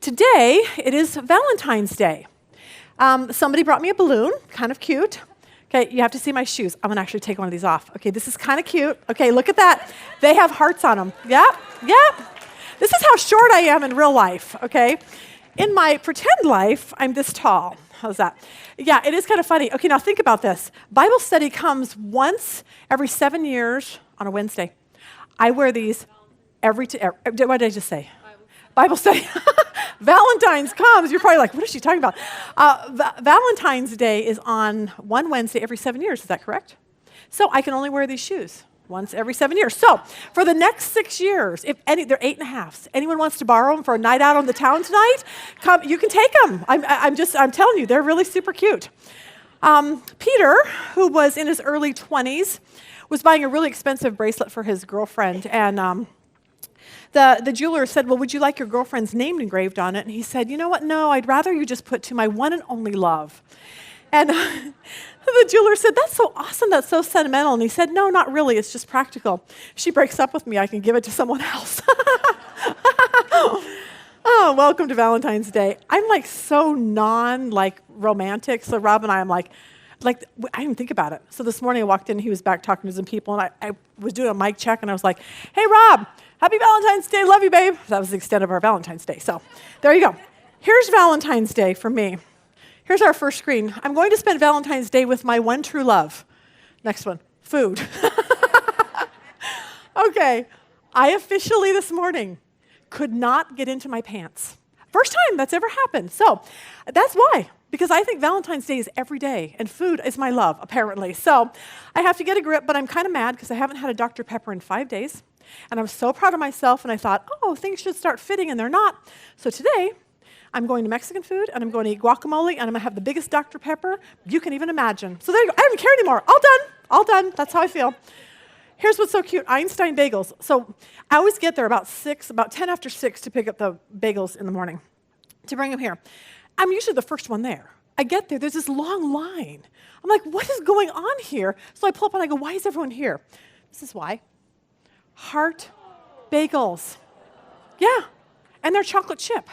Today, it is Valentine's Day. Somebody brought me a balloon, kind of cute. Okay, you have to see my shoes. I'm gonna actually take one of these off. Okay, this is kind of cute. Okay, look at that. They have hearts on them. Yep. This is how short I am in real life, okay? In my pretend life, I'm this tall. How's that? Yeah, it is kind of funny. Okay, now think about this. Bible study comes once every 7 years on a Wednesday. I wear these what did I just say? Bible study. Valentine's comes. You're probably like, what is she talking about? Valentine's Day is on one Wednesday every 7 years. Is that correct? So I can only wear these shoes once every 7 years. So for the next 6 years, they're 8.5s. Anyone wants to borrow them for a night out on the town tonight? Come, you can take them. I'm telling you, they're really super cute. Peter, who was in his early 20s, was buying a really expensive bracelet for his girlfriend, and the jeweler said, well, would you like your girlfriend's name engraved on it? And he said, you know what? No, I'd rather you just put to my one and only love. And the jeweler said, that's so awesome. That's so sentimental. And he said, no, not really. It's just practical. If she breaks up with me, I can give it to someone else. Oh, welcome to Valentine's Day. I'm so romantic. So Rob and I, I didn't think about it. So this morning I walked in, he was back talking to some people, and I was doing a mic check, and I was like, hey, Rob, happy Valentine's Day, love you, babe. That was the extent of our Valentine's Day. So there you go. Here's Valentine's Day for me. Here's our first screen. I'm going to spend Valentine's Day with my one true love. Next one, food. Okay, I officially this morning could not get into my pants. First time that's ever happened. So that's why. Because I think Valentine's Day is every day, and food is my love, apparently. So I have to get a grip, but I'm kind of mad because I haven't had a Dr. Pepper in 5 days. And I'm so proud of myself, and I thought, oh, things should start fitting, and they're not. So today, I'm going to Mexican food, and I'm going to eat guacamole, and I'm going to have the biggest Dr. Pepper you can even imagine. So there you go. I don't care anymore. All done. That's how I feel. Here's what's so cute, Einstein bagels. So I always get there about 10 after 6 to pick up the bagels in the morning to bring them here. I'm usually the first one there. I get there, there's this long line. I'm like, what is going on here? So I pull up and I go, why is everyone here? This is why. Heart bagels. Yeah, and they're chocolate chip.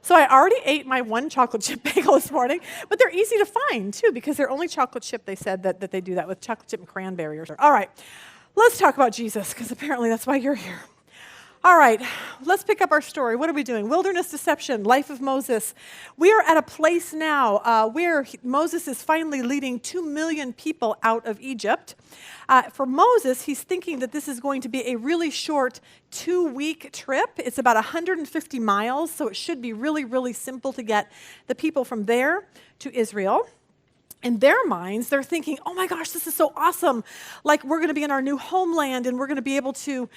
So I already ate my one chocolate chip bagel this morning, but they're easy to find too because they're only chocolate chip. They said that they do that with chocolate chip and cranberry or something. All right, let's talk about Jesus because apparently that's why you're here. All right, let's pick up our story. What are we doing? Wilderness deception, life of Moses. We are at a place now where Moses is finally leading 2 million people out of Egypt. For Moses, he's thinking that this is going to be a really short 2-week trip. It's about 150 miles, so it should be really, really simple to get the people from there to Israel. In their minds, they're thinking, oh my gosh, this is so awesome. Like we're going to be in our new homeland and we're going to be able to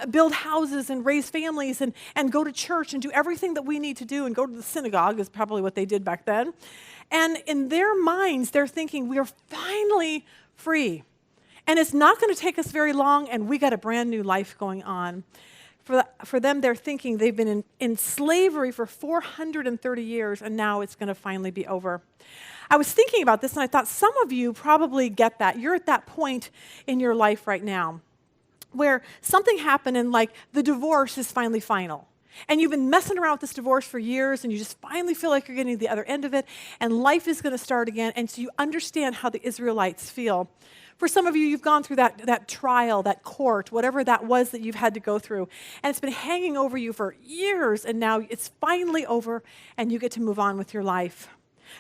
build houses and raise families and go to church and do everything that we need to do and go to the synagogue is probably what they did back then. And in their minds, they're thinking we are finally free. And it's not going to take us very long and we got a brand new life going on. For them, they're thinking they've been in slavery for 430 years and now it's going to finally be over. I was thinking about this and I thought some of you probably get that. You're at that point in your life right now where something happened and the divorce is finally final. And you've been messing around with this divorce for years and you just finally feel like you're getting to the other end of it and life is going to start again. And so you understand how the Israelites feel. For some of you, you've gone through that trial, that court, whatever that was that you've had to go through. And it's been hanging over you for years and now it's finally over and you get to move on with your life.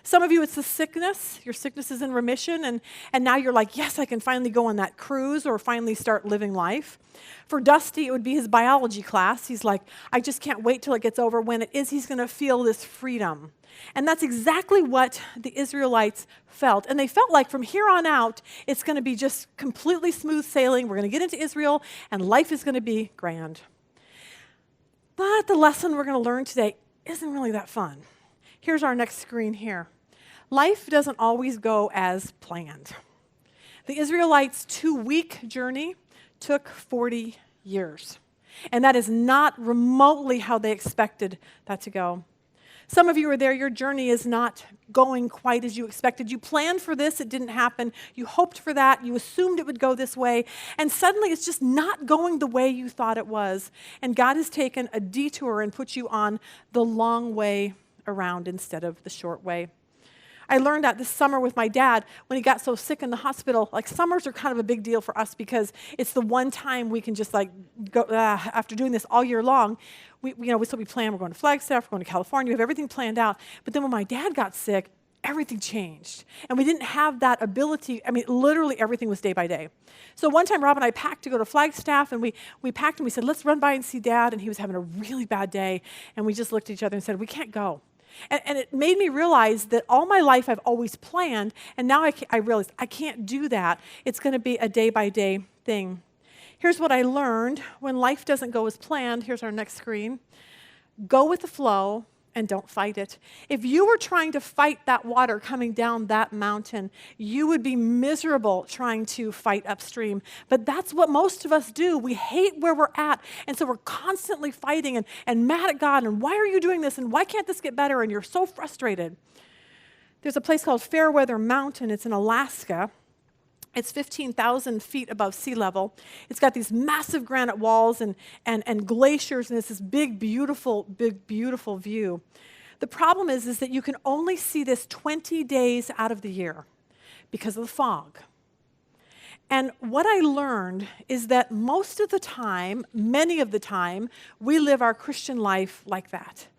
Some of you, it's the sickness. Your sickness is in remission, and now you're like, yes, I can finally go on that cruise or finally start living life. For Dusty, it would be his biology class. He's like, I just can't wait till it gets over. When it is, he's going to feel this freedom. And that's exactly what the Israelites felt. And they felt like from here on out, it's going to be just completely smooth sailing. We're going to get into Israel, and life is going to be grand. But the lesson we're going to learn today isn't really that fun. Here's our next screen here. Life doesn't always go as planned. The Israelites' 2-week journey took 40 years. And that is not remotely how they expected that to go. Some of you are there, your journey is not going quite as you expected. You planned for this, it didn't happen. You hoped for that, you assumed it would go this way, and suddenly it's just not going the way you thought it was. And God has taken a detour and put you on the long way around instead of the short way. I learned that this summer with my dad when he got so sick in the hospital. Like, summers are kind of a big deal for us because it's the one time we can just go, after doing this all year long, we plan, we're going to Flagstaff, we're going to California, we have everything planned out. But then when my dad got sick, everything changed. And we didn't have that ability. I mean, literally everything was day by day. So one time Rob and I packed to go to Flagstaff, and we packed and we said, let's run by and see Dad. And he was having a really bad day. And we just looked at each other and said, we can't go. And it made me realize that all my life I've always planned, and now I realized I can't do that. It's going to be a day-by-day thing. Here's what I learned. When life doesn't go as planned, here's our next screen. Go with the flow and don't fight it. If you were trying to fight that water coming down that mountain, you would be miserable trying to fight upstream. But that's what most of us do. We hate where we're at, and so we're constantly fighting and mad at God, and why are you doing this, and why can't this get better, and you're so frustrated. There's a place called Fairweather Mountain. It's in Alaska. It's 15,000 feet above sea level. It's got these massive granite walls and glaciers, and it's this big, beautiful view. The problem is that you can only see this 20 days out of the year because of the fog. And what I learned is that most of the time, many of the time, we live our Christian life like that.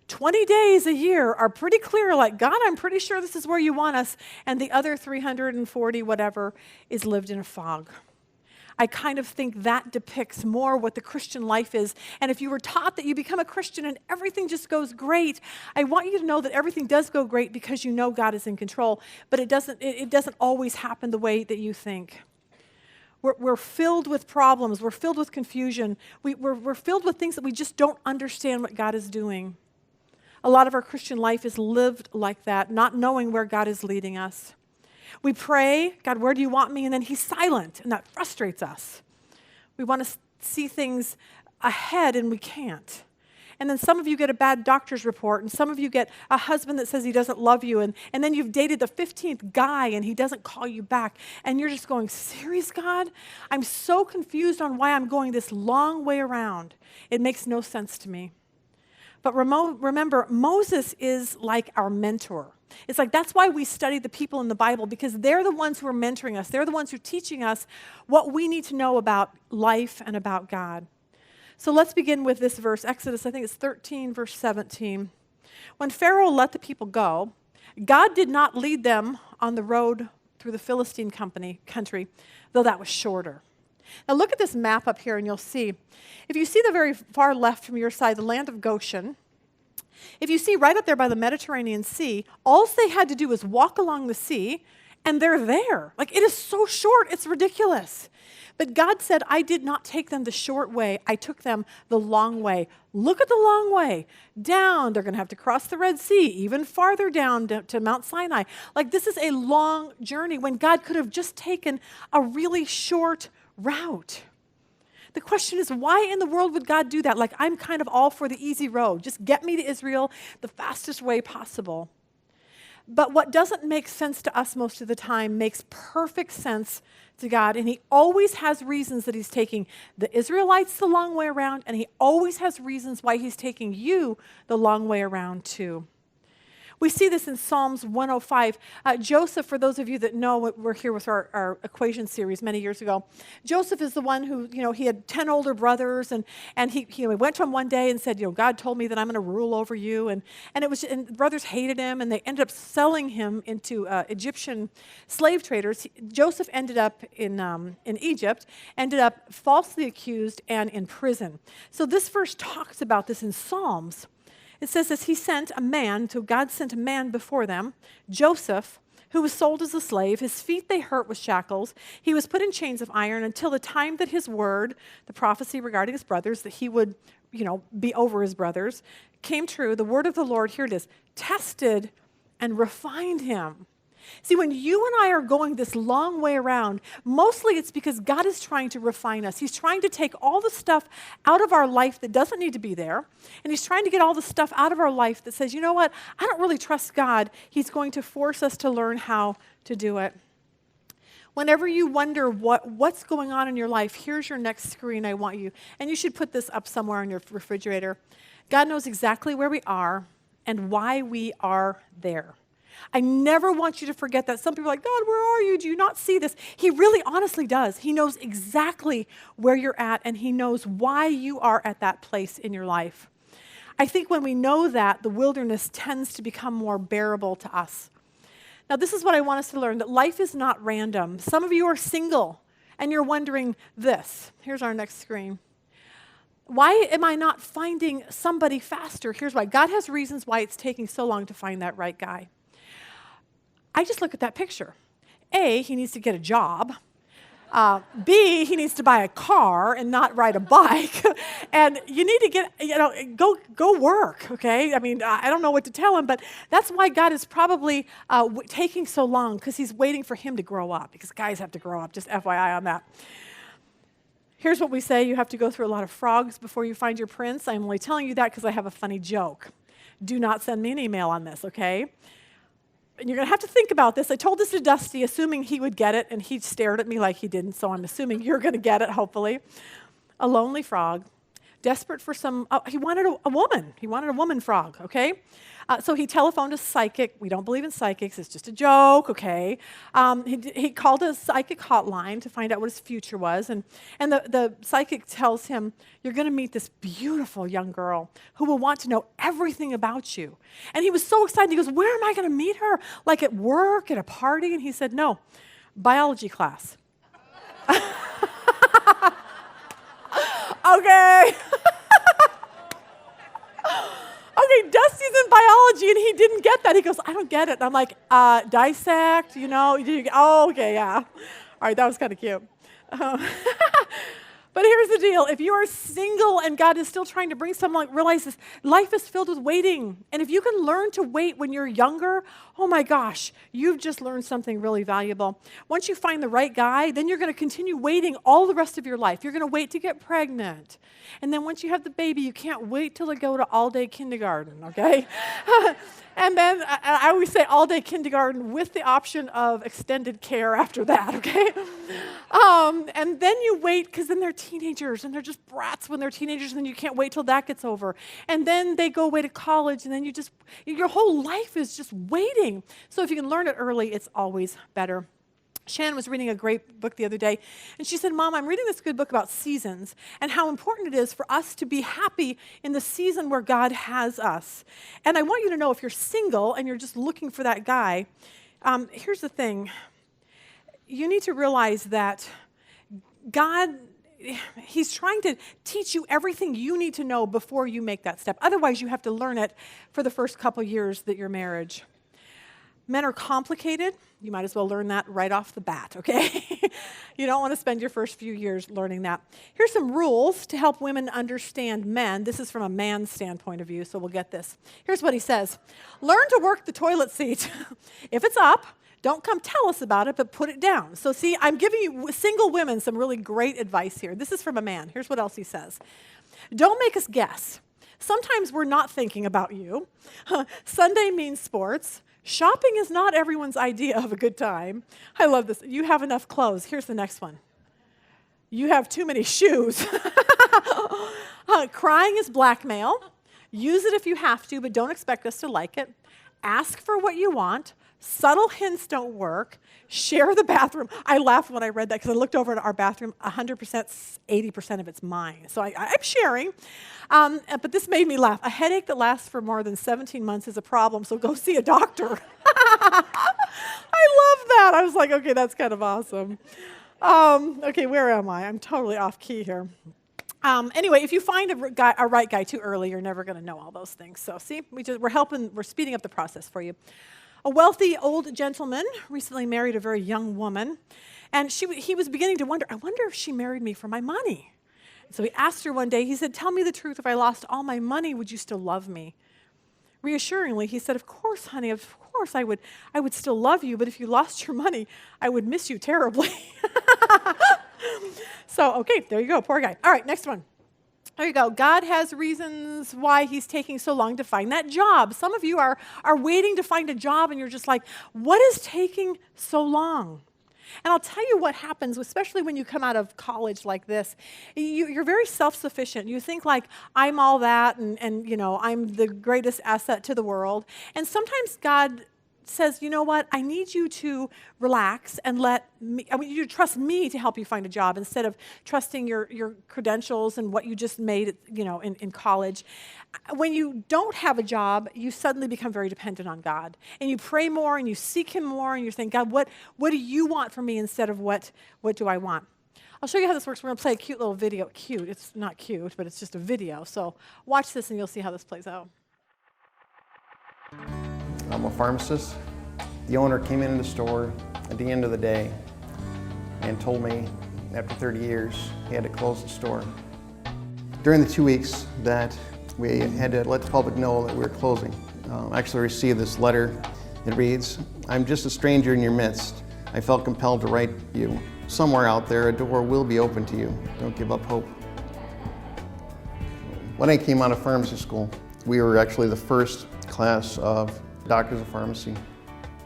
20 days a year are pretty clear, like, God, I'm pretty sure this is where you want us, and the other 340 whatever is lived in a fog. I kind of think that depicts more what the Christian life is. And if you were taught that you become a Christian and everything just goes great, I want you to know that everything does go great because you know God is in control, but it doesn't always happen the way that you think. We're filled with problems. We're filled with confusion. We're filled with things that we just don't understand what God is doing. A lot of our Christian life is lived like that, not knowing where God is leading us. We pray, God, where do you want me? And then he's silent, and that frustrates us. We want to see things ahead, and we can't. And then some of you get a bad doctor's report, and some of you get a husband that says he doesn't love you, and then you've dated the 15th guy, and he doesn't call you back. And you're just going, serious, God? I'm so confused on why I'm going this long way around. It makes no sense to me. But remember, Moses is like our mentor. It's like that's why we study the people in the Bible, because they're the ones who are mentoring us. They're the ones who are teaching us what we need to know about life and about God. So let's begin with this verse, Exodus, I think it's 13, verse 17. When Pharaoh let the people go, God did not lead them on the road through the Philistine country, though that was shorter. Now look at this map up here and you'll see. If you see the very far left from your side, the land of Goshen, if you see right up there by the Mediterranean Sea, all they had to do was walk along the sea and they're there. Like, it is so short, it's ridiculous. But God said, I did not take them the short way, I took them the long way. Look at the long way. Down, they're going to have to cross the Red Sea, even farther down to Mount Sinai. Like, this is a long journey when God could have just taken a really short route. The question is, why in the world would God do that? Like, I'm kind of all for the easy road. Just get me to Israel the fastest way possible. But what doesn't make sense to us most of the time makes perfect sense to God, and he always has reasons that he's taking the Israelites the long way around, and he always has reasons why he's taking you the long way around too. We see this in Psalms 105. Joseph, for those of you that know, we're here with our equation series many years ago. Joseph is the one who, he had 10 older brothers, and he went to him one day and said, God told me that I'm going to rule over you. And the brothers hated him, and they ended up selling him into Egyptian slave traders. Joseph ended up in Egypt, ended up falsely accused and in prison. So this verse talks about this in Psalms. It says this, God sent a man before them, Joseph, who was sold as a slave. His feet they hurt with shackles. He was put in chains of iron until the time that his word, the prophecy regarding his brothers, that he would, be over his brothers, came true. The word of the Lord, here it is, tested and refined him. See, when you and I are going this long way around, mostly it's because God is trying to refine us. He's trying to take all the stuff out of our life that doesn't need to be there, and He's trying to get all the stuff out of our life that says, you know what, I don't really trust God. He's going to force us to learn how to do it. Whenever you wonder what's going on in your life, here's your next screen I want you, and you should put this up somewhere on your refrigerator. God knows exactly where we are and why we are there. I never want you to forget that. Some people are like, God, where are you? Do you not see this? He really honestly does. He knows exactly where you're at, and He knows why you are at that place in your life. I think when we know that, the wilderness tends to become more bearable to us. Now, this is what I want us to learn, that life is not random. Some of you are single, and you're wondering this. Here's our next screen. Why am I not finding somebody faster? Here's why. God has reasons why it's taking so long to find that right guy. I just look at that picture. A, he needs to get a job. B, he needs to buy a car and not ride a bike. And you need to get, go work, okay? I mean, I don't know what to tell him, but that's why God is probably taking so long, because He's waiting for him to grow up, because guys have to grow up, just FYI on that. Here's what we say: you have to go through a lot of frogs before you find your prince. I'm only telling you that because I have a funny joke. Do not send me an email on this, okay? And you're going to have to think about this. I told this to Dusty, assuming he would get it, and he stared at me like he didn't, so I'm assuming you're going to get it, hopefully. A lonely frog, desperate for he wanted a woman. He wanted a woman frog, okay? So he telephoned a psychic. We don't believe in psychics. It's just a joke, okay? He called a psychic hotline to find out what his future was, and the psychic tells him, you're going to meet this beautiful young girl who will want to know everything about you. And he was so excited. He goes, where am I going to meet her? Like at work, at a party? And he said, no, biology class. Okay. Okay, Dusty's in biology, and he didn't get that. He goes, I don't get it. And I'm like, dissect, oh, okay, yeah. All right, that was kind of cute. But here's the deal. If you are single and God is still trying to bring someone, realize this, life is filled with waiting. And if you can learn to wait when you're younger, oh my gosh, you've just learned something really valuable. Once you find the right guy, then you're going to continue waiting all the rest of your life. You're going to wait to get pregnant. And then once you have the baby, you can't wait till they go to all-day kindergarten, okay? And then I always say all-day kindergarten with the option of extended care after that, okay? And then you wait, because then they're teenagers, and they're just brats when they're teenagers, and then you can't wait till that gets over. And then they go away to college, and then your whole life is just waiting. So if you can learn it early, it's always better. Shannon was reading a great book the other day, and she said, Mom, I'm reading this good book about seasons and how important it is for us to be happy in the season where God has us. And I want you to know, if you're single and you're just looking for that guy, here's the thing. You need to realize that God, He's trying to teach you everything you need to know before you make that step. Otherwise, you have to learn it for the first couple years that your marriage. Men are complicated. You might as well learn that right off the bat, okay? You don't want to spend your first few years learning that. Here's some rules to help women understand men. This is from a man's standpoint of view, so we'll get this. Here's what he says. Learn to work the toilet seat. If it's up, don't come tell us about it, but put it down. So see, I'm giving you single women some really great advice here. This is from a man. Here's what else he says. Don't make us guess. Sometimes we're not thinking about you. Sunday means sports. Shopping is not everyone's idea of a good time. I love this. You have enough clothes. Here's the next one. You have too many shoes. Crying is blackmail. Use it if you have to, but don't expect us to like it. Ask for what you want. Subtle hints don't work. Share the bathroom. I laughed when I read that because I looked over at our bathroom. 100%, 80% of it's mine. So I'm sharing. But this made me laugh. A headache that lasts for more than 17 months is a problem, so go see a doctor. I love that. I was like, okay, that's kind of awesome. Okay, where am I? I'm totally off key here. Anyway, if you find a right guy too early, you're never going to know all those things. So see, we're speeding up the process for you. A wealthy old gentleman recently married a very young woman, and he was beginning to wonder, I wonder if she married me for my money. And so he asked her one day, he said, tell me the truth, if I lost all my money, would you still love me? Reassuringly, he said, of course, honey, of course I would still love you, but if you lost your money, I would miss you terribly. So, okay, there you go, poor guy. All right, next one. There you go. God has reasons why he's taking so long to find that job. Some of you are waiting to find a job, and you're just like, what is taking so long? And I'll tell you what happens, especially when you come out of college like this. You're very self-sufficient. You think like, I'm all that, and you know, I'm the greatest asset to the world. And sometimes God says, you know what, I need you to relax and I want you to trust me to help you find a job instead of trusting your credentials and what you just made, you know, in college. When you don't have a job, you suddenly become very dependent on God. And you pray more and you seek him more and you think, God, what do you want from me instead of what do I want? I'll show you how this works. We're going to play a cute little video. Cute, it's not cute, but it's just a video. So watch this and you'll see how this plays out. I'm a pharmacist. The owner came into the store at the end of the day and told me after 30 years he had to close the store. During the 2 weeks that we had to let the public know that we were closing, I actually received this letter. It reads, I'm just a stranger in your midst. I felt compelled to write you. Somewhere out there, a door will be open to you. Don't give up hope. When I came out of pharmacy school, we were actually the first class of doctors of pharmacy.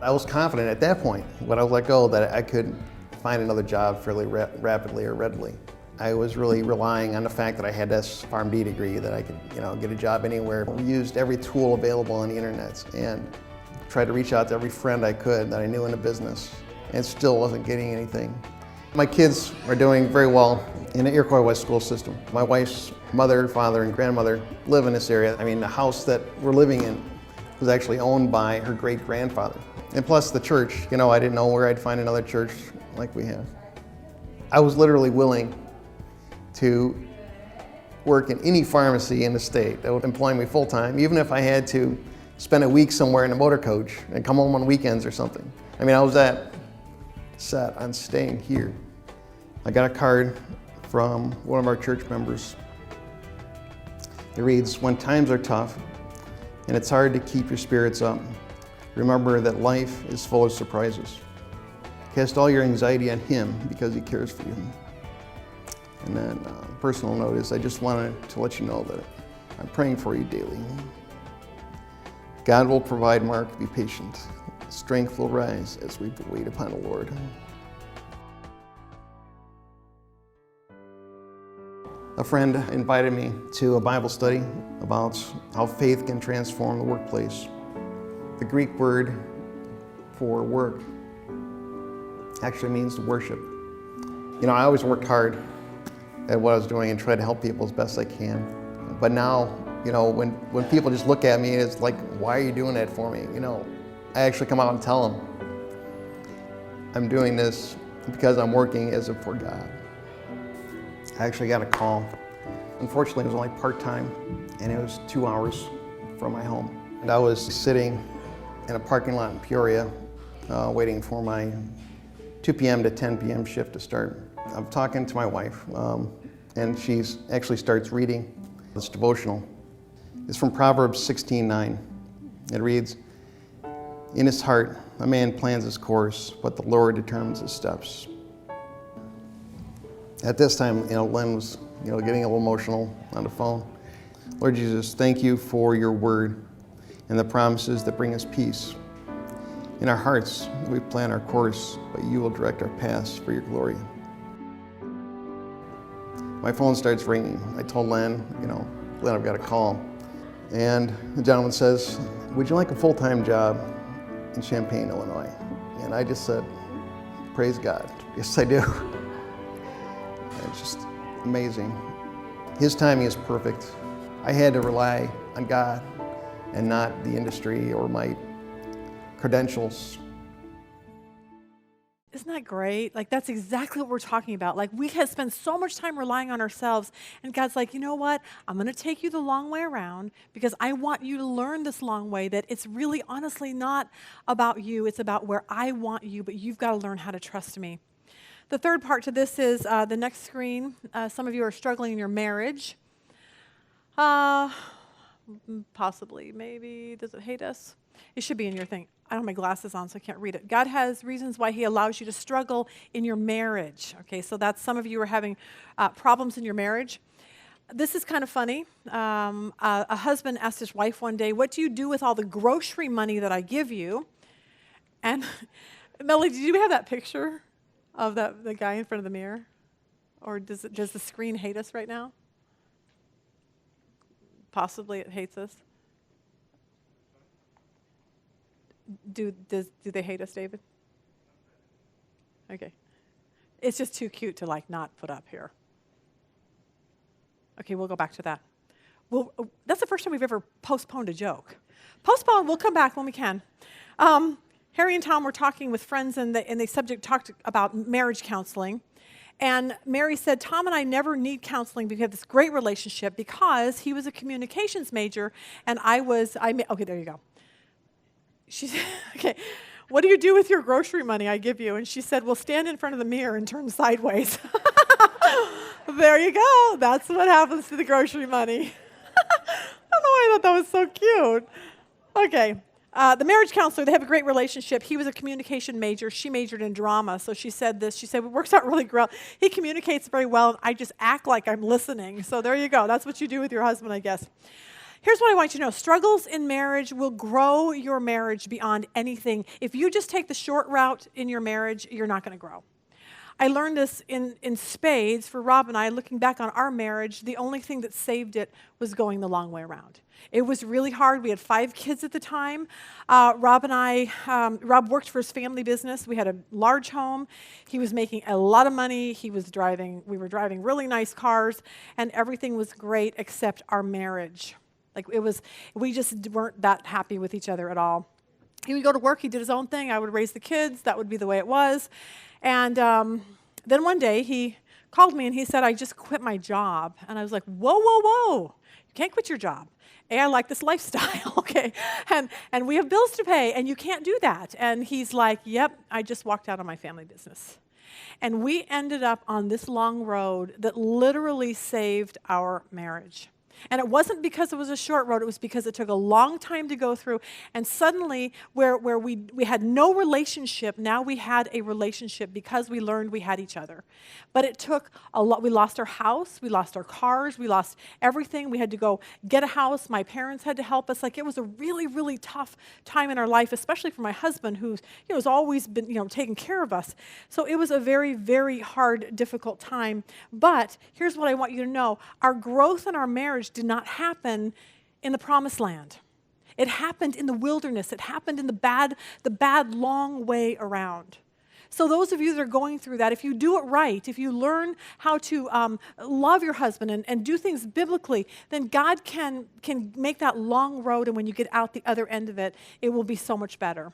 I was confident at that point, when I was let go, that I could find another job fairly rapidly or readily. I was really relying on the fact that I had this PharmD degree, that I could, you know, get a job anywhere. We used every tool available on the internet and tried to reach out to every friend I could that I knew in the business, and still wasn't getting anything. My kids are doing very well in the Iroquois West school system. My wife's mother, father, and grandmother live in this area. I mean, the house that we're living in was actually owned by her great-grandfather. And plus the church, you know, I didn't know where I'd find another church like we have. I was literally willing to work in any pharmacy in the state that would employ me full-time, even if I had to spend a week somewhere in a motor coach and come home on weekends or something. I mean, I was that set on staying here. I got a card from one of our church members. It reads, when times are tough and it's hard to keep your spirits up, remember that life is full of surprises. Cast all your anxiety on him because he cares for you. And then personal note is, I just wanted to let you know that I'm praying for you daily. God will provide, Mark, be patient. Strength will rise as we wait upon the Lord. A friend invited me to a Bible study about how faith can transform the workplace. The Greek word for work actually means to worship. You know, I always worked hard at what I was doing and tried to help people as best I can. But now, you know, when people just look at me, it's like, why are you doing that for me? You know, I actually come out and tell them, I'm doing this because I'm working as if for God. I actually got a call. Unfortunately, it was only part-time, and it was 2 hours from my home. And I was sitting in a parking lot in Peoria, waiting for my 2 p.m. to 10 p.m. shift to start. I'm talking to my wife, and she actually starts reading this devotional. It's from Proverbs 16:9. It reads, in his heart, a man plans his course, but the Lord determines his steps. At this time, you know, Lynn was, you know, getting a little emotional on the phone. Lord Jesus, thank you for your word and the promises that bring us peace. In our hearts, we plan our course, but you will direct our paths for your glory. My phone starts ringing. I told Lynn, Lynn, I've got a call. And the gentleman says, would you like a full-time job in Champaign, Illinois? And I just said, praise God. Yes, I do. It's just amazing. His timing is perfect. I had to rely on God and not the industry or my credentials. Isn't that great? Like, that's exactly what we're talking about. Like, we have spent so much time relying on ourselves, and God's like, you know what? I'm going to take you the long way around because I want you to learn this long way, that it's really honestly not about you. It's about where I want you, but you've got to learn how to trust me. The third part to this is the next screen. Some of you are struggling in your marriage. Possibly, maybe. Does it hate us? It should be in your thing. I don't have my glasses on, so I can't read it. God has reasons why he allows you to struggle in your marriage. Okay, so that's some of you are having problems in your marriage. This is kind of funny. A husband asked his wife one day, "What do you do with all the grocery money that I give you?" And Melody, did you have that picture of the guy in front of the mirror? Or does the screen hate us right now? Possibly it hates us. Do they hate us, David? Okay. It's just too cute to not put up here. Okay, we'll go back to that. That's the first time we've ever postponed a joke. Postpone, we'll come back when we can. Harry and Tom were talking with friends, and the talked about marriage counseling. And Mary said, Tom and I never need counseling. We have this great relationship because he was a communications major, and okay, there you go. She said, okay, what do you do with your grocery money I give you? And she said, well, stand in front of the mirror and turn sideways. There you go. That's what happens to the grocery money. I don't know why I thought that was so cute. Okay. The marriage counselor, they have a great relationship. He was a communication major. She majored in drama. So she said this. She said, it works out really well. He communicates very well, and I just act like I'm listening. So there you go. That's what you do with your husband, I guess. Here's what I want you to know. Struggles in marriage will grow your marriage beyond anything. If you just take the short route in your marriage, you're not going to grow. I learned this in spades for Rob and I. Looking back on our marriage, the only thing that saved it was going the long way around. It was really hard. We had 5 kids at the time. Rob worked for his family business. We had a large home. He was making a lot of money. We were driving really nice cars, and everything was great except our marriage. We just weren't that happy with each other at all. He would go to work. He did his own thing. I would raise the kids. That would be the way it was. And then one day he called me and he said, I just quit my job. And I was like, whoa, whoa, whoa. You can't quit your job. I like this lifestyle, okay? And we have bills to pay, and you can't do that. And he's like, yep, I just walked out on my family business. And we ended up on this long road that literally saved our marriage. And it wasn't because it was a short road, it was because it took a long time to go through. And suddenly, where we had no relationship, now we had a relationship because we learned we had each other. But it took a lot. We lost our house, we lost our cars, we lost everything. We had to go get a house. My parents had to help us. It was a really, really tough time in our life, especially for my husband, who has always been taking care of us. So it was a very, very hard, difficult time. But here's what I want you to know. Our growth in our marriage did not happen in the promised land. It happened in the wilderness. It happened in the bad long way around. So those of you that are going through that, if you do it right, if you learn how to love your husband and do things biblically, then God can make that long road, and when you get out the other end of it, it will be so much better.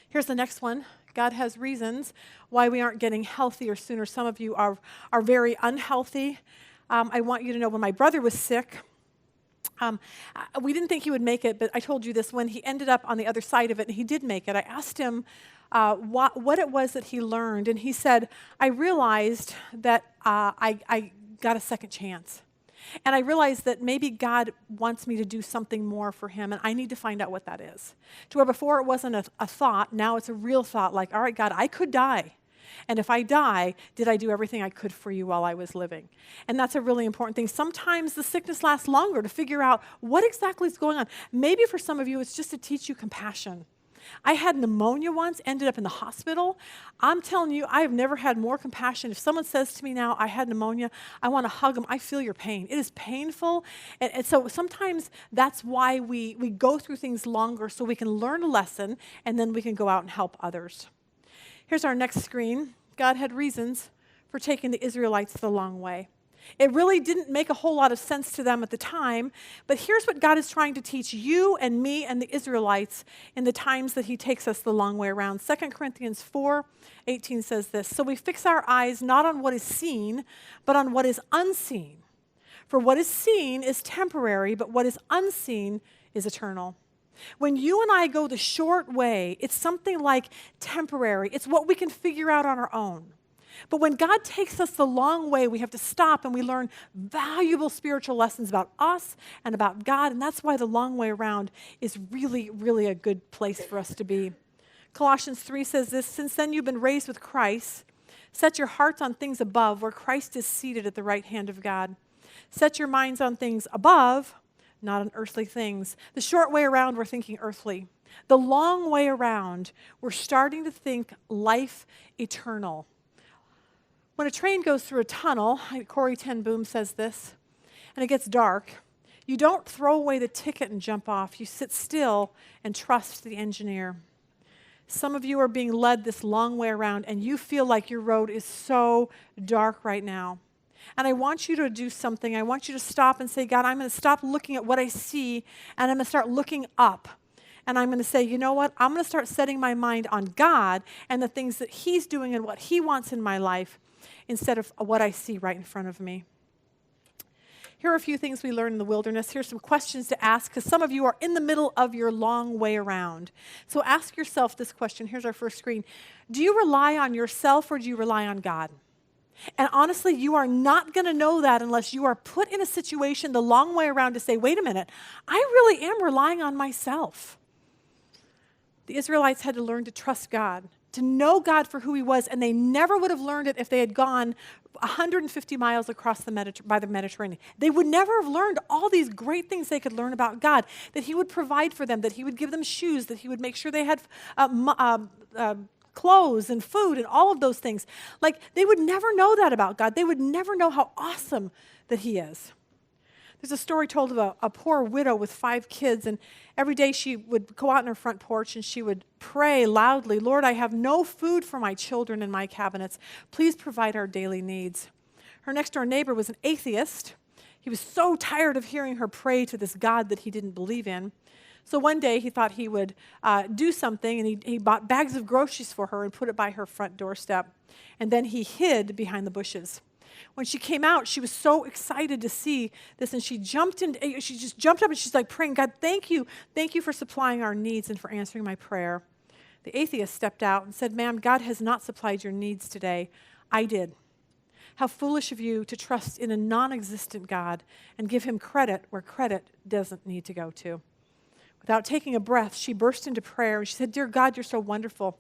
Here's the next one. God has reasons why we aren't getting healthier sooner. Some of you are very unhealthy. I want you to know when my brother was sick, we didn't think he would make it, but I told you this, when he ended up on the other side of it, and he did make it, I asked him what it was that he learned, and he said, I realized that I got a second chance. And I realized that maybe God wants me to do something more for him, and I need to find out what that is. To where before it wasn't a thought, now it's a real thought, like, all right, God, I could die. And if I die, did I do everything I could for you while I was living? And that's a really important thing. Sometimes the sickness lasts longer to figure out what exactly is going on. Maybe for some of you, it's just to teach you compassion. I had pneumonia once, ended up in the hospital. I'm telling you, I have never had more compassion. If someone says to me now, I had pneumonia, I want to hug them. I feel your pain. It is painful. And so sometimes that's why we go through things longer, so we can learn a lesson, and then we can go out and help others. Here's our next screen. God had reasons for taking the Israelites the long way. It really didn't make a whole lot of sense to them at the time, but here's what God is trying to teach you and me and the Israelites in the times that he takes us the long way around. 2 Corinthians 4:18 says this, so we fix our eyes not on what is seen, but on what is unseen. For what is seen is temporary, but what is unseen is eternal. When you and I go the short way, it's something like temporary. It's what we can figure out on our own. But when God takes us the long way, we have to stop and we learn valuable spiritual lessons about us and about God, and that's why the long way around is really, really a good place for us to be. Colossians 3 says this, "Since then you've been raised with Christ. Set your hearts on things above, where Christ is seated at the right hand of God. Set your minds on things above, not on earthly things." The short way around, we're thinking earthly. The long way around, we're starting to think life eternal. When a train goes through a tunnel, Corrie ten Boom says this, and it gets dark, you don't throw away the ticket and jump off. You sit still and trust the engineer. Some of you are being led this long way around, and you feel like your road is so dark right now. And I want you to do something. I want you to stop and say, God, I'm going to stop looking at what I see, and I'm going to start looking up. And I'm going to say, you know what? I'm going to start setting my mind on God and the things that He's doing and what He wants in my life instead of what I see right in front of me. Here are a few things we learned in the wilderness. Here's some questions to ask, because some of you are in the middle of your long way around. So ask yourself this question. Here's our first screen. Do you rely on yourself or do you rely on God? And honestly, you are not going to know that unless you are put in a situation the long way around to say, wait a minute, I really am relying on myself. The Israelites had to learn to trust God, to know God for who He was, and they never would have learned it if they had gone 150 miles across by the Mediterranean. They would never have learned all these great things they could learn about God, that He would provide for them, that He would give them shoes, that He would make sure they had clothes and food and all of those things. Like, they would never know that about God. They would never know how awesome that He is. There's a story told of a poor widow with 5 kids, and every day she would go out on her front porch and she would pray loudly, Lord, I have no food for my children in my cabinets. Please provide our daily needs. Her next door neighbor was an atheist. He was so tired of hearing her pray to this God that he didn't believe in. So one day he thought he would do something, and he bought bags of groceries for her and put it by her front doorstep. And then he hid behind the bushes. When she came out, she was so excited to see this, and she just jumped up and she's like praying, God, thank you for supplying our needs and for answering my prayer. The atheist stepped out and said, ma'am, God has not supplied your needs today. I did. How foolish of you to trust in a non-existent God and give Him credit where credit doesn't need to go to. Without taking a breath, she burst into prayer, and she said, dear God, you're so wonderful.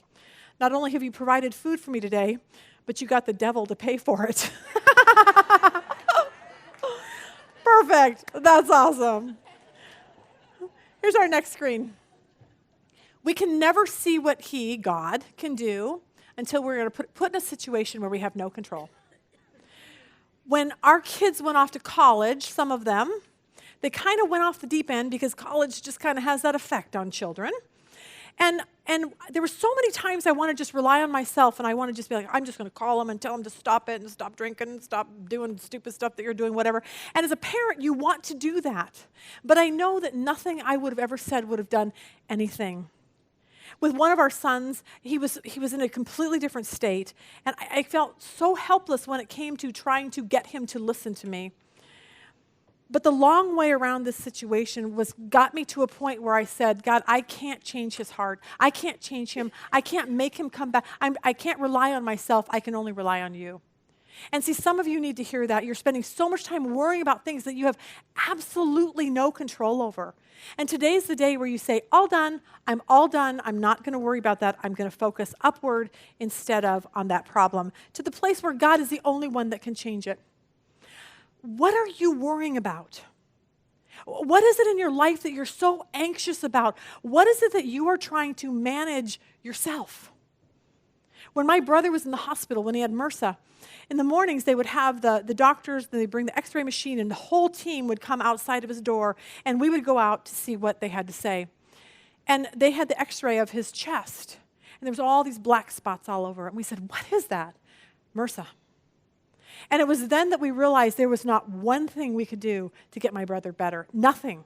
Not only have you provided food for me today, but you got the devil to pay for it. Perfect. That's awesome. Here's our next screen. We can never see what He, God, can do until we're going to put in a situation where we have no control. When our kids went off to college, some of them, they kind of went off the deep end because college just kind of has that effect on children. And there were so many times I want to just rely on myself, and I want to just be like, I'm just going to call them and tell them to stop it and stop drinking and stop doing stupid stuff that you're doing, whatever. And as a parent, you want to do that. But I know that nothing I would have ever said would have done anything. With one of our sons, he was in a completely different state, and I felt so helpless when it came to trying to get him to listen to me. But the long way around this situation got me to a point where I said, God, I can't change his heart. I can't change him. I can't make him come back. I can't rely on myself. I can only rely on you. And see, some of you need to hear that. You're spending so much time worrying about things that you have absolutely no control over. And today's the day where you say, all done. I'm all done. I'm not going to worry about that. I'm going to focus upward instead of on that problem, to the place where God is the only one that can change it. What are you worrying about? What is it in your life that you're so anxious about? What is it that you are trying to manage yourself? When my brother was in the hospital, when he had MRSA, in the mornings they would have the doctors, they'd bring the x-ray machine, and the whole team would come outside of his door, and we would go out to see what they had to say. And they had the x-ray of his chest, and there was all these black spots all over it. And we said, what is that? MRSA. And it was then that we realized there was not one thing we could do to get my brother better. Nothing.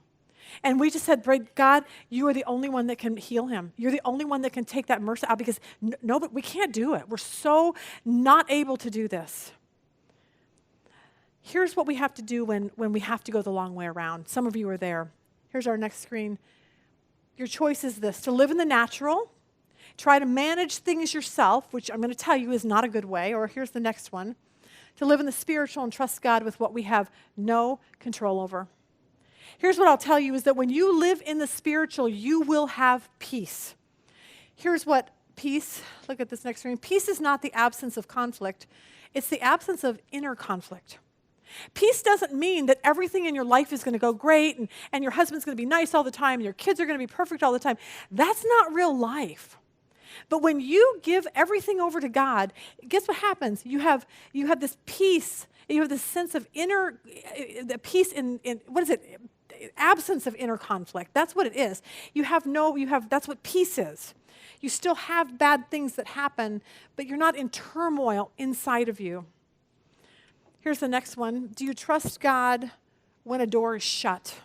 And we just said, God, you are the only one that can heal him. You're the only one that can take that MRSA out, because but we can't do it. We're so not able to do this. Here's what we have to do when we have to go the long way around. Some of you are there. Here's our next screen. Your choice is this: to live in the natural Try to manage things yourself, which I'm going to tell you is not a good way. Or here's the next one. To live in the spiritual and trust God with what we have no control over. Here's what I'll tell you is that when you live in the spiritual, you will have peace. Here's what peace, look at this next screen. Peace is not the absence of conflict. It's the absence of inner conflict. Peace doesn't mean that everything in your life is going to go great and your husband's going to be nice all the time and your kids are going to be perfect all the time. That's not real life. But when you give everything over to God, guess what happens? You have this peace. You have this sense of inner the peace in what is it? Absence of inner conflict. That's what it is. That's what peace is. You still have bad things that happen, but you're not in turmoil inside of you. Here's the next one. Do you trust God when a door is shut?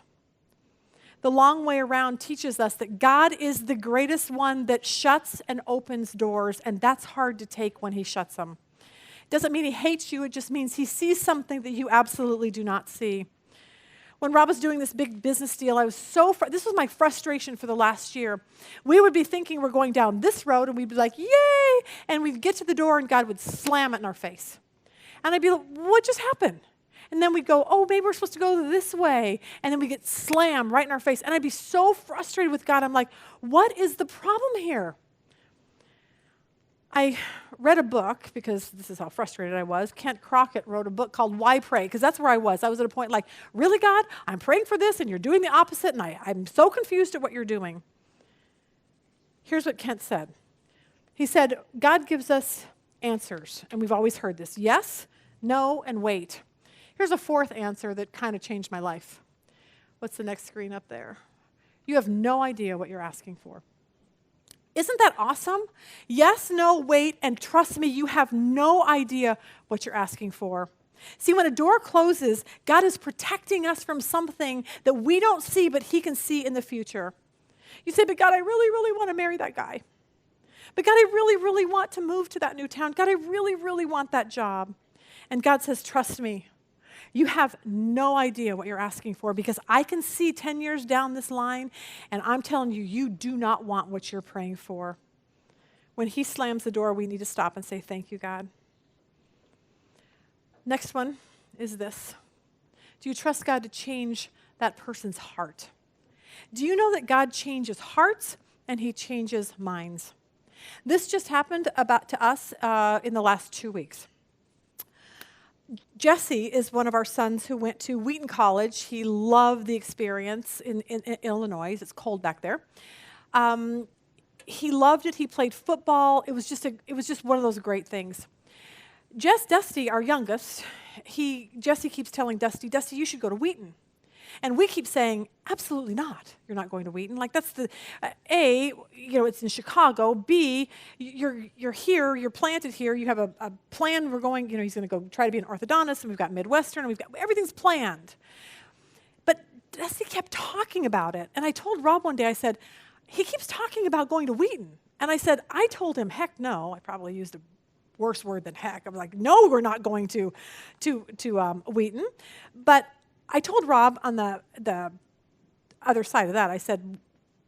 The long way around teaches us that God is the greatest one that shuts and opens doors, and that's hard to take when he shuts them. It doesn't mean he hates you. It just means he sees something that you absolutely do not see. When Rob was doing this big business deal, I was this was my frustration for the last year. We would be thinking we're going down this road, and we'd be like, yay! And we'd get to the door, and God would slam it in our face. And I'd be like, what just happened? And then we'd go, oh, maybe we're supposed to go this way. And then we get slammed right in our face. And I'd be so frustrated with God. I'm like, what is the problem here? I read a book, because this is how frustrated I was. Kent Crockett wrote a book called Why Pray? Because that's where I was. I was at a point like, really, God? I'm praying for this, and you're doing the opposite, and I'm so confused at what you're doing. Here's what Kent said. He said, God gives us answers, and we've always heard this. Yes, no, and wait. Here's a fourth answer that kind of changed my life. What's the next screen up there? You have no idea what you're asking for. Isn't that awesome? Yes, no, wait, and trust me, you have no idea what you're asking for. See, when a door closes, God is protecting us from something that we don't see, but he can see in the future. You say, but God, I really, really want to marry that guy. But God, I really, really want to move to that new town. God, I really, really want that job. And God says, trust me. You have no idea what you're asking for, because I can see 10 years down this line, and I'm telling you, you do not want what you're praying for. When he slams the door, we need to stop and say, thank you, God. Next one is this. Do you trust God to change that person's heart? Do you know that God changes hearts and he changes minds? This just happened to us in the last 2 weeks. Jesse is one of our sons who went to Wheaton College. He loved the experience in Illinois. It's cold back there. He loved it. He played football. It was just one of those great things. Dusty, our youngest, Jesse keeps telling Dusty, you should go to Wheaton. And we keep saying, absolutely not. You're not going to Wheaton. Like, that's the, A, it's in Chicago. B, you're here, you're planted here. You have a plan. We're going, he's going to go try to be an orthodontist, and we've got Midwestern, and everything's planned. But Dusty kept talking about it. And I told Rob one day, I said, he keeps talking about going to Wheaton. And I said, I told him, heck no. I probably used a worse word than heck. I was like, no, we're not going to Wheaton. But I told Rob on the other side of that, I said,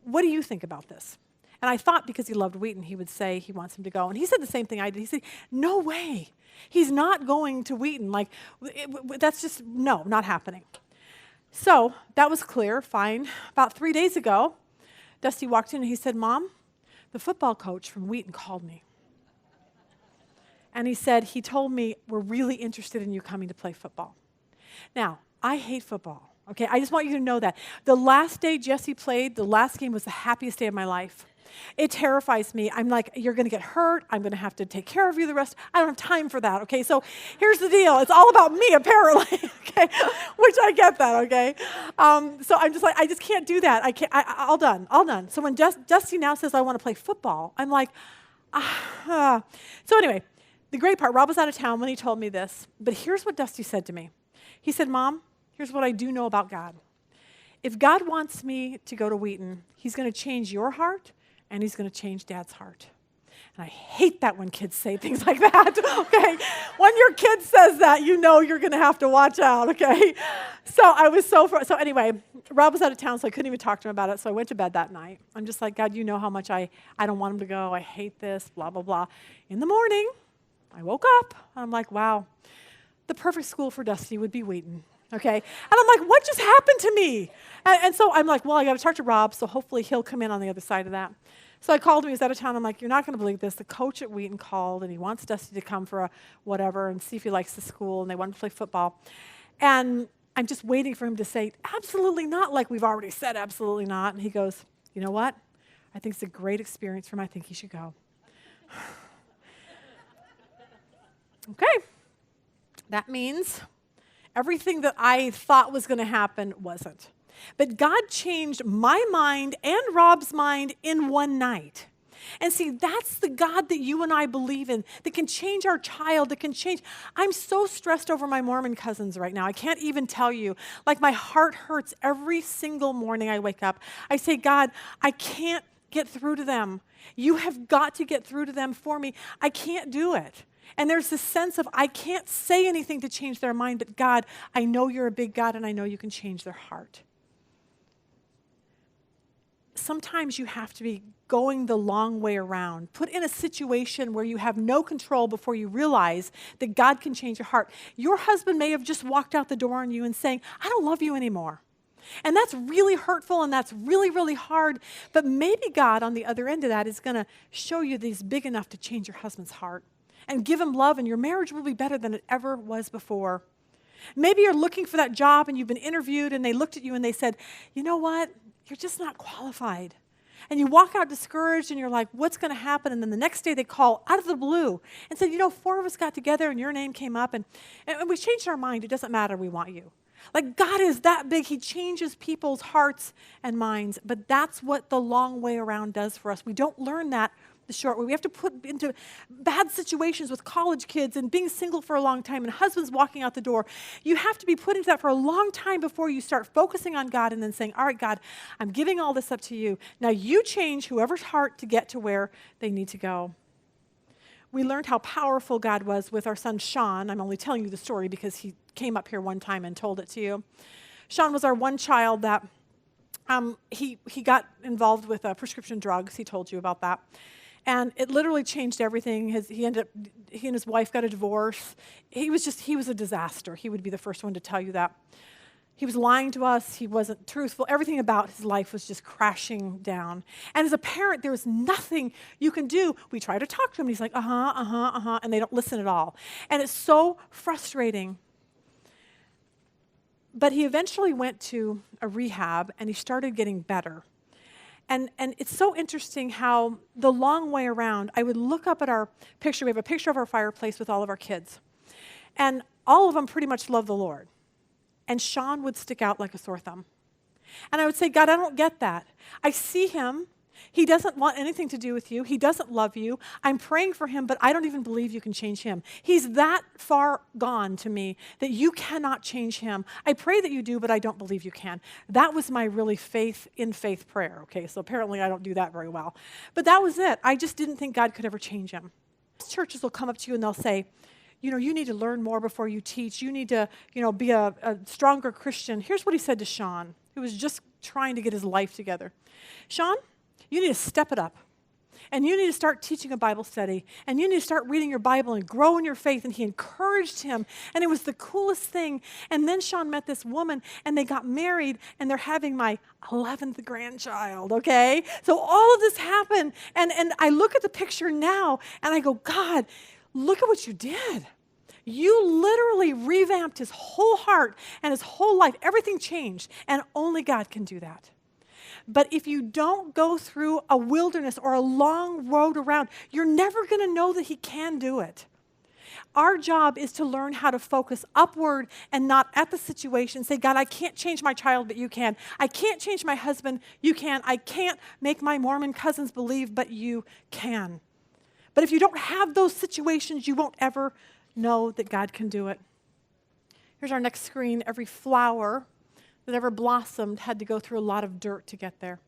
what do you think about this? And I thought because he loved Wheaton, he would say he wants him to go. And he said the same thing I did. He said, no way. He's not going to Wheaton. Like, that's just, no, not happening. So that was clear, fine. About 3 days ago, Dusty walked in and he said, Mom, the football coach from Wheaton called me. And he said, he told me, we're really interested in you coming to play football. Now, I hate football, okay? I just want you to know that. The last day Jesse played, the last game was the happiest day of my life. It terrifies me. I'm like, you're going to get hurt. I'm going to have to take care of you the rest. I don't have time for that, okay? So here's the deal. It's all about me, apparently, okay? Which I get that, okay? So I'm just like, I just can't do that. I can't. All done. So when Dusty now says, I want to play football, I'm like, So anyway, the great part, Rob was out of town when he told me this, but here's what Dusty said to me. He said, Mom, here's what I do know about God. If God wants me to go to Wheaton, he's going to change your heart, and he's going to change Dad's heart. And I hate that when kids say things like that, okay? When your kid says that, you know you're going to have to watch out, okay? So I was so anyway, Rob was out of town, so I couldn't even talk to him about it, so I went to bed that night. I'm just like, God, you know how much I don't want him to go. I hate this, blah, blah, blah. In the morning, I woke up, and I'm like, wow, the perfect school for Dusty would be Wheaton. Okay? And I'm like, what just happened to me? And so I'm like, well, I got to talk to Rob, so hopefully he'll come in on the other side of that. So I called him. He was out of town. I'm like, you're not going to believe this. The coach at Wheaton called, and he wants Dusty to come for a whatever and see if he likes the school, and they want to play football. And I'm just waiting for him to say, absolutely not, like we've already said, absolutely not. And he goes, you know what? I think it's a great experience for him. I think he should go. Okay. That means everything that I thought was going to happen wasn't. But God changed my mind and Rob's mind in one night. And see, that's the God that you and I believe in, that can change our child, that can change. I'm so stressed over my Mormon cousins right now. I can't even tell you. Like, my heart hurts every single morning I wake up. I say, God, I can't get through to them. You have got to get through to them for me. I can't do it. And there's this sense of, I can't say anything to change their mind, but God, I know you're a big God, and I know you can change their heart. Sometimes you have to be going the long way around, put in a situation where you have no control before you realize that God can change your heart. Your husband may have just walked out the door on you and saying, I don't love you anymore. And that's really hurtful, and that's really, really hard. But maybe God on the other end of that is going to show you that he's big enough to change your husband's heart and give him love, and your marriage will be better than it ever was before. Maybe you're looking for that job, and you've been interviewed, and they looked at you and they said, you know what? You're just not qualified. And you walk out discouraged, and you're like, what's going to happen? And then the next day they call out of the blue and said, 4 of us got together, and your name came up, and we changed our mind. It doesn't matter. We want you. Like, God is that big. He changes people's hearts and minds. But that's what the long way around does for us. We don't learn that the short way. We have to put into bad situations with college kids and being single for a long time and husbands walking out the door. You have to be put into that for a long time before you start focusing on God and then saying, all right, God, I'm giving all this up to you. Now you change whoever's heart to get to where they need to go. We learned how powerful God was with our son Sean. I'm only telling you the story because he came up here one time and told it to you. Sean was our one child that he got involved with prescription drugs. He told you about that. And it literally changed everything. He and his wife got a divorce. He was a disaster. He would be the first one to tell you that. He was lying to us. He wasn't truthful. Everything about his life was just crashing down. And as a parent, there was nothing you can do. We try to talk to him. And he's like, and they don't listen at all. And it's so frustrating. But he eventually went to a rehab, and he started getting better. And it's so interesting how the long way around, I would look up at our picture. We have a picture of our fireplace with all of our kids. And all of them pretty much love the Lord. And Sean would stick out like a sore thumb. And I would say, God, I don't get that. I see him. He doesn't want anything to do with you. He doesn't love you. I'm praying for him, but I don't even believe you can change him. He's that far gone to me that you cannot change him. I pray that you do, but I don't believe you can. That was my really faith prayer. Okay, so apparently I don't do that very well. But that was it. I just didn't think God could ever change him. Churches will come up to you and they'll say, you need to learn more before you teach. You need to, be a stronger Christian. Here's what he said to Sean, who was just trying to get his life together. Sean, you need to step it up. And you need to start teaching a Bible study. And you need to start reading your Bible and grow in your faith. And he encouraged him. And it was the coolest thing. And then Sean met this woman, and they got married, and they're having my 11th grandchild, okay? So all of this happened. And I look at the picture now, and I go, God, look at what you did. You literally revamped his whole heart and his whole life. Everything changed, and only God can do that. But if you don't go through a wilderness or a long road around, you're never going to know that he can do it. Our job is to learn how to focus upward and not at the situation. Say, God, I can't change my child, but you can. I can't change my husband, you can. I can't make my Mormon cousins believe, but you can. But if you don't have those situations, you won't ever know that God can do it. Here's our next screen. Every flower that ever blossomed had to go through a lot of dirt to get there.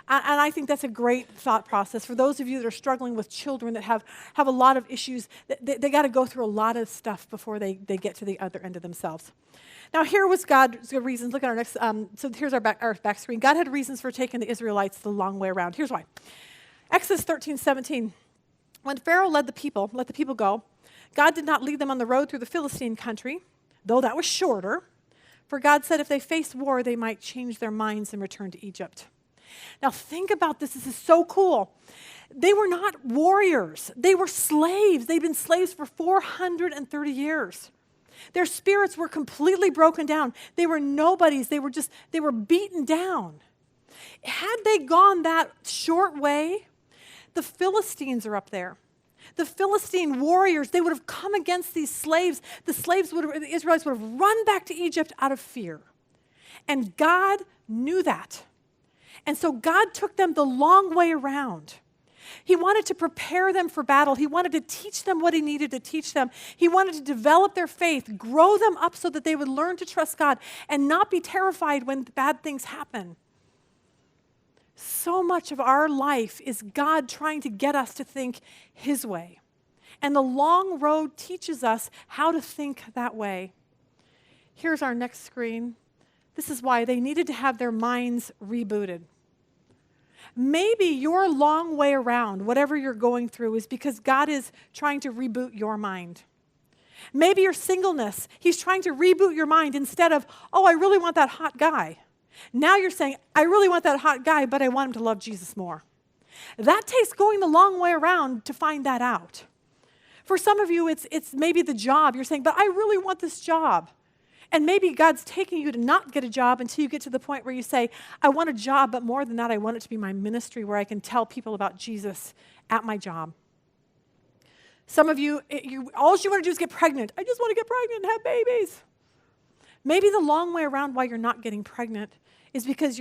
And I think that's a great thought process for those of you that are struggling with children that have a lot of issues. They got to go through a lot of stuff before they get to the other end of themselves. Now, here was God's reasons. Look at our next, so here's our back screen. God had reasons for taking the Israelites the long way around. Here's why. Exodus 13:17. When Pharaoh let the people go, God did not lead them on the road through the Philistine country, though that was shorter. For God said if they faced war, they might change their minds and return to Egypt. Now think about this. This is so cool. They were not warriors. They were slaves. They'd been slaves for 430 years. Their spirits were completely broken down. They were nobodies. They were beaten down. Had they gone that short way, the Philistines are up there. The Philistine warriors, they would have come against these slaves. The Israelites would have run back to Egypt out of fear. And God knew that. And so God took them the long way around. He wanted to prepare them for battle. He wanted to teach them what he needed to teach them. He wanted to develop their faith, grow them up so that they would learn to trust God and not be terrified when bad things happen. So much of our life is God trying to get us to think his way. And the long road teaches us how to think that way. Here's our next screen. This is why they needed to have their minds rebooted. Maybe your long way around, whatever you're going through, is because God is trying to reboot your mind. Maybe your singleness, he's trying to reboot your mind instead of, oh, I really want that hot guy. Now you're saying, I really want that hot guy, but I want him to love Jesus more. That takes going the long way around to find that out. For some of you, it's maybe the job. You're saying, but I really want this job. And maybe God's taking you to not get a job until you get to the point where you say, I want a job, but more than that, I want it to be my ministry where I can tell people about Jesus at my job. Some of you, all you want to do is get pregnant. I just want to get pregnant and have babies. Maybe the long way around why you're not getting pregnant is because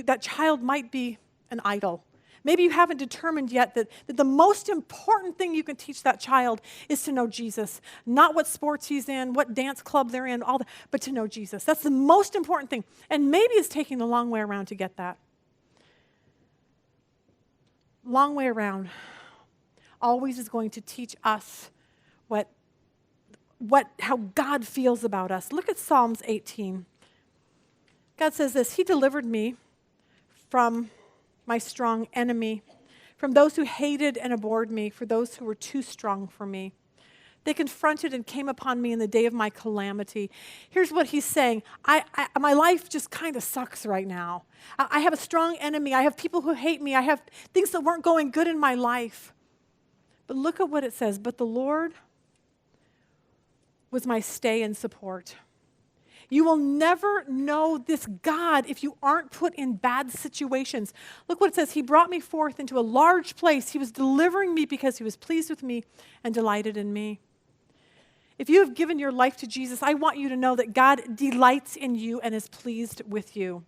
that child might be an idol. Maybe you haven't determined yet that the most important thing you can teach that child is to know Jesus. Not what sports he's in, what dance club they're in, all that, but to know Jesus. That's the most important thing. And maybe it's taking the long way around to get that. Long way around always is going to teach us how God feels about us. Look at Psalms 18. God says this, he delivered me from my strong enemy, from those who hated and abhorred me, for those who were too strong for me. They confronted and came upon me in the day of my calamity. Here's what he's saying. My life just kind of sucks right now. I have a strong enemy. I have people who hate me. I have things that weren't going good in my life. But look at what it says. But the Lord was my stay and support. You will never know this God if you aren't put in bad situations. Look what it says. He brought me forth into a large place. He was delivering me because he was pleased with me and delighted in me. If you have given your life to Jesus, I want you to know that God delights in you and is pleased with you.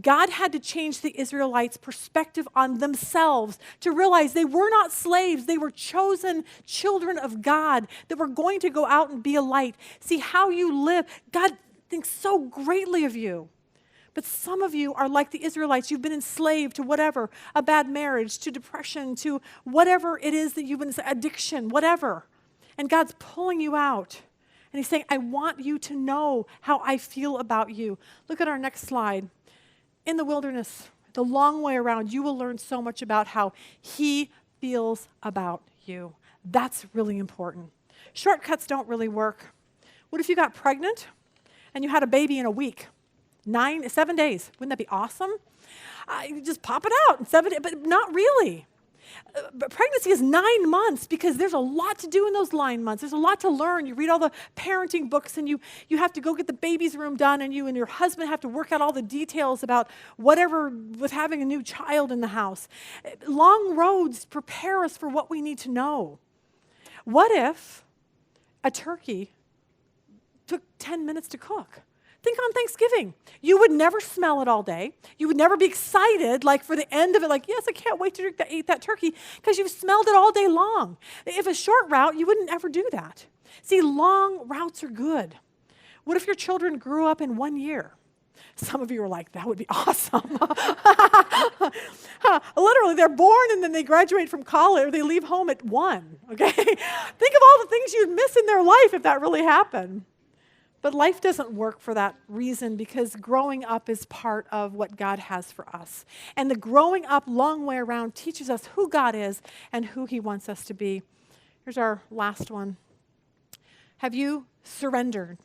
God had to change the Israelites' perspective on themselves to realize they were not slaves. They were chosen children of God that were going to go out and be a light. See how you live. God thinks so greatly of you. But some of you are like the Israelites. You've been enslaved to whatever, a bad marriage, to depression, to whatever it is that you've been, addiction, whatever. And God's pulling you out. And he's saying, I want you to know how I feel about you. Look at our next slide. In the wilderness, the long way around, you will learn so much about how he feels about you. That's really important. Shortcuts don't really work. What if you got pregnant and you had a baby in a week? 7 days. Wouldn't that be awesome? You just pop it out in 7 days, but not really. But pregnancy is 9 months because there's a lot to do in those 9 months. There's a lot to learn. You read all the parenting books and you have to go get the baby's room done and you and your husband have to work out all the details about whatever with having a new child in the house. Long roads prepare us for what we need to know. What if a turkey took 10 minutes to cook? Think on Thanksgiving. You would never smell it all day. You would never be excited, like for the end of it, like, yes, I can't wait to eat that turkey, because you've smelled it all day long. If a short route, you wouldn't ever do that. See, long routes are good. What if your children grew up in 1 year? Some of you are like, that would be awesome. Literally, they're born and then they graduate from college, or they leave home at 1, okay? Think of all the things you'd miss in their life if that really happened. But life doesn't work for that reason, because growing up is part of what God has for us. And the growing up long way around teaches us who God is and who he wants us to be. Here's our last one. Have you surrendered?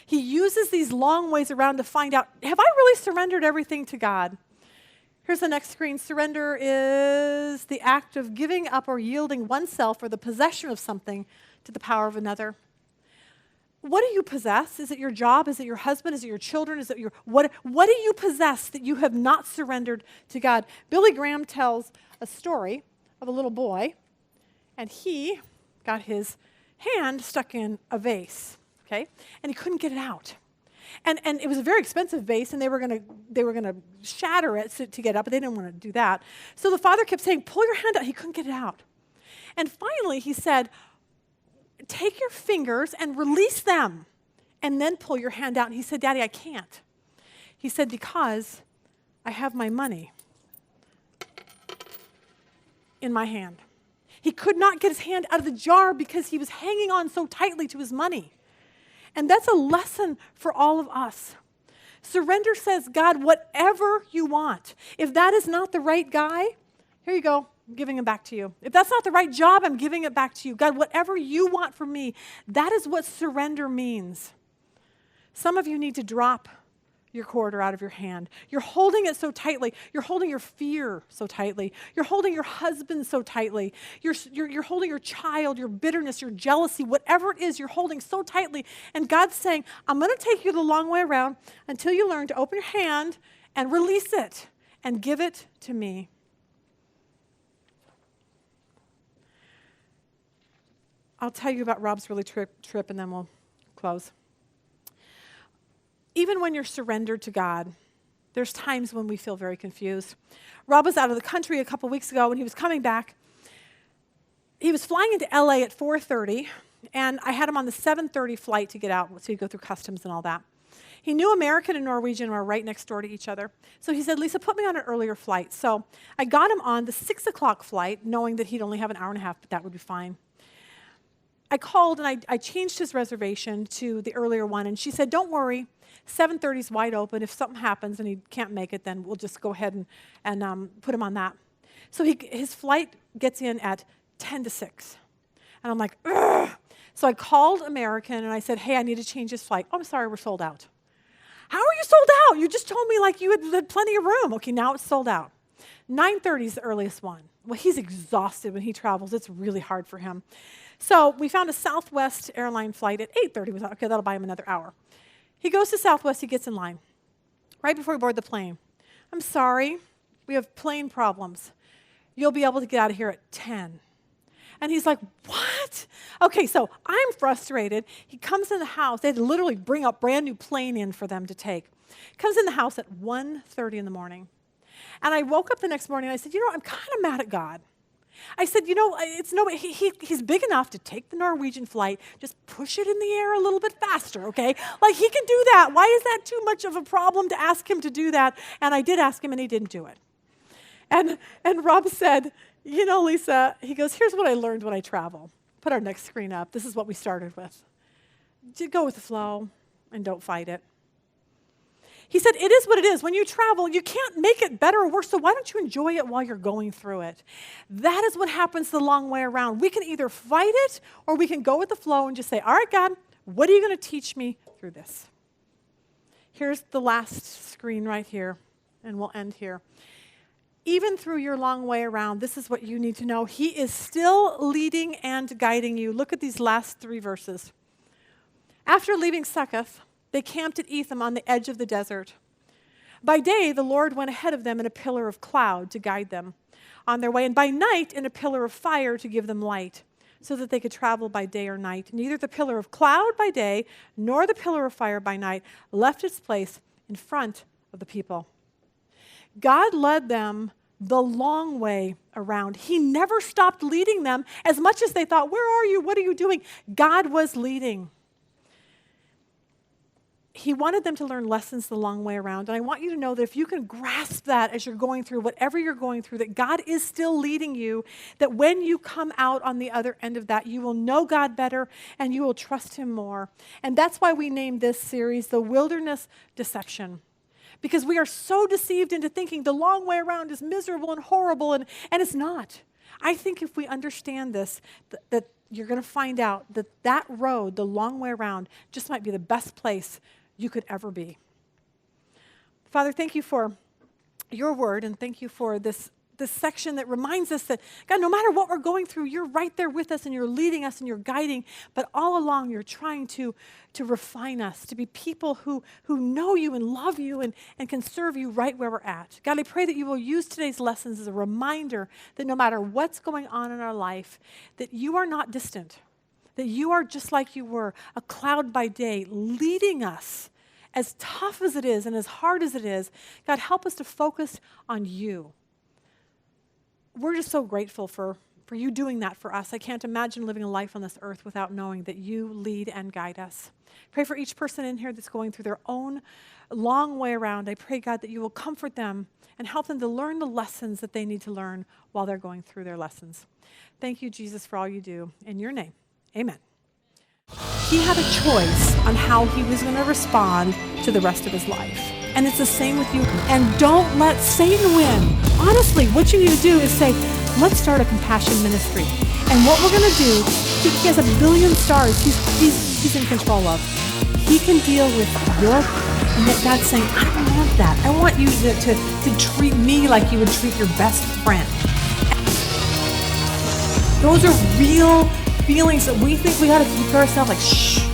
He uses these long ways around to find out, have I really surrendered everything to God? Here's the next screen. Surrender is the act of giving up or yielding oneself or the possession of something to the power of another. What do you possess? Is it your job? Is it your husband? Is it your children? Is it your what do you possess that you have not surrendered to God? Billy Graham tells a story of a little boy, and he got his hand stuck in a vase. Okay? And he couldn't get it out. And it was a very expensive vase, and they were gonna shatter it to get it up, but they didn't want to do that. So the father kept saying, pull your hand out. He couldn't get it out. And finally he said, take your fingers and release them, and then pull your hand out. And he said, Daddy, I can't. He said, because I have my money in my hand. He could not get his hand out of the jar because he was hanging on so tightly to his money. And that's a lesson for all of us. Surrender says, God, whatever you want. If that is not the right guy, here you go, I'm giving him back to you. If that's not the right job, I'm giving it back to you. God, whatever you want from me, that is what surrender means. Some of you need to drop your quarter out of your hand. You're holding it so tightly. You're holding your fear so tightly. You're holding your husband so tightly. You're holding your child, your bitterness, your jealousy, whatever it is, you're holding so tightly. And God's saying, I'm going to take you the long way around until you learn to open your hand and release it and give it to me. I'll tell you about Rob's really trip and then we'll close. Even when you're surrendered to God, there's times when we feel very confused. Rob was out of the country a couple weeks ago when he was coming back. He was flying into LA at 4:30, and I had him on the 7:30 flight to get out, so he'd go through customs and all that. He knew American and Norwegian were right next door to each other. So he said, Lisa, put me on an earlier flight. So I got him on the 6 o'clock flight, knowing that he'd only have an hour and a half, but that would be fine. I called and I changed his reservation to the earlier one, and she said, don't worry, 7:30 is wide open. If something happens and he can't make it, then we'll just go ahead and put him on that. So his flight gets in at 10 to 6. And I'm like, ugh. So I called American and I said, hey, I need to change his flight. Oh, I'm sorry, we're sold out. How are you sold out? You just told me like you had plenty of room. Okay, now it's sold out. 9:30 is the earliest one. Well, he's exhausted when he travels. It's really hard for him. So we found a Southwest airline flight at 8:30. We thought, okay, that'll buy him another hour. He goes to Southwest, he gets in line. Right before we board the plane. I'm sorry, we have plane problems. You'll be able to get out of here at 10. And he's like, what? Okay, so I'm frustrated. He comes in the house. They had to literally bring a brand new plane in for them to take. Comes in the house at 1:30 in the morning. And I woke up the next morning and I said, I'm kind of mad at God. I said, it's he's big enough to take the Norwegian flight, just push it in the air a little bit faster, okay? Like, he can do that. Why is that too much of a problem to ask him to do that? And I did ask him, and he didn't do it. And Rob said, Lisa, he goes, here's what I learned when I travel. Put our next screen up. This is what we started with. Go with the flow and don't fight it. He said, it is what it is. When you travel, you can't make it better or worse, so why don't you enjoy it while you're going through it? That is what happens the long way around. We can either fight it or we can go with the flow and just say, all right, God, what are you going to teach me through this? Here's the last screen right here, and we'll end here. Even through your long way around, this is what you need to know. He is still leading and guiding you. Look at these last 3 verses. After leaving Succoth, they camped at Etham on the edge of the desert. By day, the Lord went ahead of them in a pillar of cloud to guide them on their way, and by night in a pillar of fire to give them light, so that they could travel by day or night. Neither the pillar of cloud by day nor the pillar of fire by night left its place in front of the people. God led them the long way around. He never stopped leading them as much as they thought, where are you? What are you doing? God was leading. He wanted them to learn lessons the long way around. And I want you to know that if you can grasp that as you're going through whatever you're going through, that God is still leading you, that when you come out on the other end of that, you will know God better and you will trust him more. And that's why we named this series The Wilderness Deception. Because we are so deceived into thinking the long way around is miserable and horrible, and it's not. I think if we understand this, that you're going to find out that that road, the long way around, just might be the best place you could ever be. Father, thank you for your word, and thank you for this section that reminds us that, God, no matter what we're going through, you're right there with us, and you're leading us, and you're guiding, but all along you're trying to refine us, to be people who know you and love you and can serve you right where we're at. God, I pray that you will use today's lessons as a reminder that no matter what's going on in our life, that you are not distant, that you are just like you were, a cloud by day, leading us. As tough as it is and as hard as it is, God, help us to focus on you. We're just so grateful for you doing that for us. I can't imagine living a life on this earth without knowing that you lead and guide us. Pray for each person in here that's going through their own long way around. I pray, God, that you will comfort them and help them to learn the lessons that they need to learn while they're going through their lessons. Thank you, Jesus, for all you do. In your name, amen. He had a choice on how he was going to respond to the rest of his life. And it's the same with you. And don't let Satan win. Honestly, what you need to do is say, let's start a compassion ministry. And what we're going to do, he has 1 billion stars he's in control of. He can deal with your, and that God's saying, I don't want that. I want you to treat me like you would treat your best friend. Those are real feelings that we think we got to keep to ourselves, like, shh,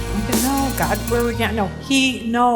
no, God, where we can't. No, he knows.